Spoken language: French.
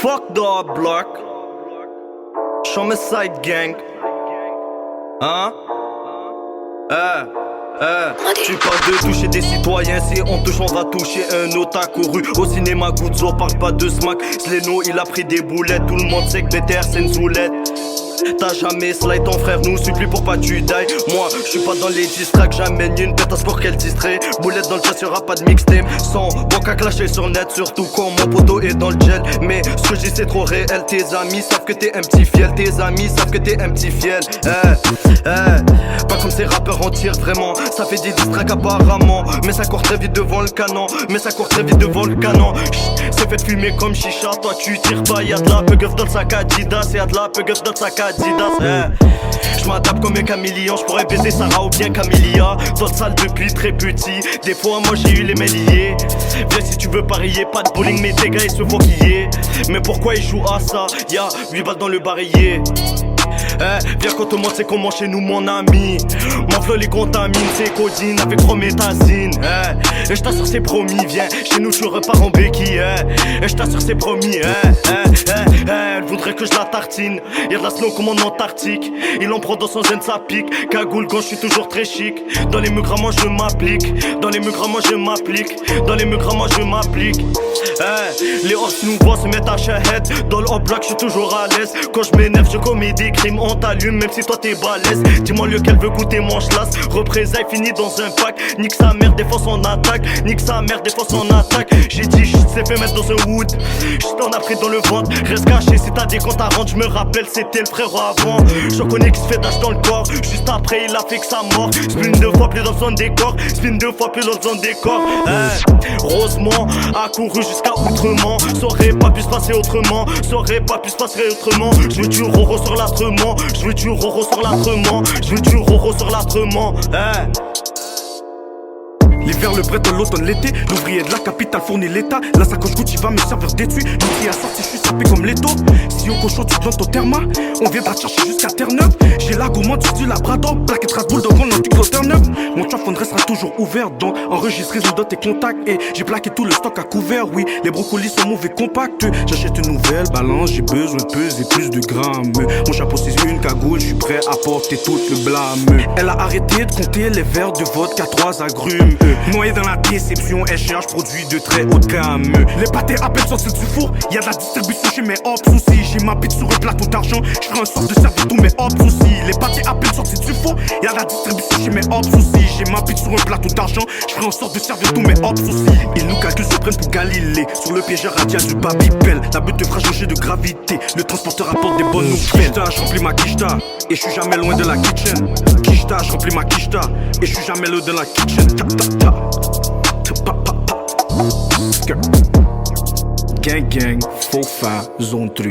Fuck the block. Homicide gang. Hein? Tu parles de toucher des citoyens, si on touche on va toucher un autre accouru. Au cinéma Guzzo parle pas de smack. Sleno il a pris des boulettes, tout le monde sait que BTR c'est une zoulette. T'as jamais slide ton frère, nous supplie pour pas tu die. Moi, je suis pas dans les distracts, j'amène une bête à sport qu'elle distrait. Boulette dans le chat, y'aura pas de mixtape. Sans bon qu'à clasher sur net, surtout quand mon poteau est dans le gel. Mais ce que je dis c'est trop réel, tes amis savent que t'es un petit fiel. Tes amis savent que t'es un petit fiel. Pas comme ces rappeurs en tirent vraiment. Ça fait des distracts apparemment. Mais ça court très vite devant le canon. C'est fait fumer comme chicha, toi tu tires pas. Y'a de la pugueuf dans le sac Adidas. Y'a de la pugueuf dans le sac Adidas. Je m'adapte comme un caméléon, je pourrais baiser Sarah ou bien Camélia. Dans le salle depuis très petit, des fois moi j'ai eu les mains liées. Viens si tu veux parier, pas de bowling mais tes gars ils se font quiller. Mais pourquoi ils jouent à ça? Y'a 8 balles dans le barillet. Viens quand tout le monde sait comment chez nous mon ami. Mon flow les contamine, c'est codine avec prométhazine. Et je t'assure c'est promis, viens chez nous tu repars en béquille. Et je t'assure c'est promis. Elle voudrait que je la tartine. Y'a de la snow comme en Antarctique. Il en prend dans son zen ça pique. Cagoule quand je suis toujours très chic. Dans les mugs moi je m'applique. Les hosts nous voient se mettre à shahead. Dans le hop black je suis toujours à l'aise. Quand je m'énerve je commets des crimes. On t'allume même si toi t'es balèze. Dis-moi lequel veut goûter mon chlasse. Représailles fini dans un pack. Nique sa mère défense en attaque. J'ai dit je s'est fait mettre dans un wood. Je t'en ai pris dans le ventre. Reste caché si t'as des comptes à rendre. Je me rappelle c'était le frère avant. Je connais qui se fait d'âge dans le corps. Juste après il a fait que sa mort. Spin 2 fois plus dans le zone des corps. Rosemont a couru jusqu'à Outremont. S'aurait pas pu se passer autrement. Je veux du roro sur l'âtrement. L'hiver, le printemps, l'automne, l'été. L'ouvrier de la capitale fournit l'état. La sacoche Gucci va me servir d'étui. L'outil à sorti, je suis sapé comme l'étau. Si au cochon, tu plantes au therma. On viendra te chercher jusqu'à Terre-Neuve. J'ai la gourmande, tu dis labrador. Plaquette Strasbourg, donc on antique au Terre-Neuve. Mon téléphone restera toujours ouvert. Donc enregistré, je donne tes contacts. Et j'ai plaqué tout le stock à couvert. Oui, les brocolis sont mauvais compacts. J'achète une nouvelle balance, j'ai besoin de peser plus de grammes. Mon chapeau, c'est une cagoule, je suis prêt à porter tout le blâme. Elle a arrêté de compter les verres de vodka, 3 agrumes. Noyé dans la déception, elle cherche produits de très haute gamme. Les pâtés à peine sortis du four, y'a de la distribution chez mes hops aussi. J'ai ma bite sur un plateau d'argent, j'ferai en sorte de servir tous mes hops aussi. Les pâtés à peine sortis du four, y'a de la distribution chez mes hops aussi. J'ai ma bite sur un plateau d'argent, j'ferai en sorte de servir tous mes hops aussi. Ils nous calculent, se prennent pour Galilée. Sur le piégeur radial du Babybel, la butte fera changer de gravité. Le transporteur apporte des bonnes nouvelles. Je remplis ma quicheta, et je suis jamais loin de la kitchen. Quicheta, je remplis ma quicheta, et je suis jamais loin de la kitchen. Gang gang, faux fin, zone 3.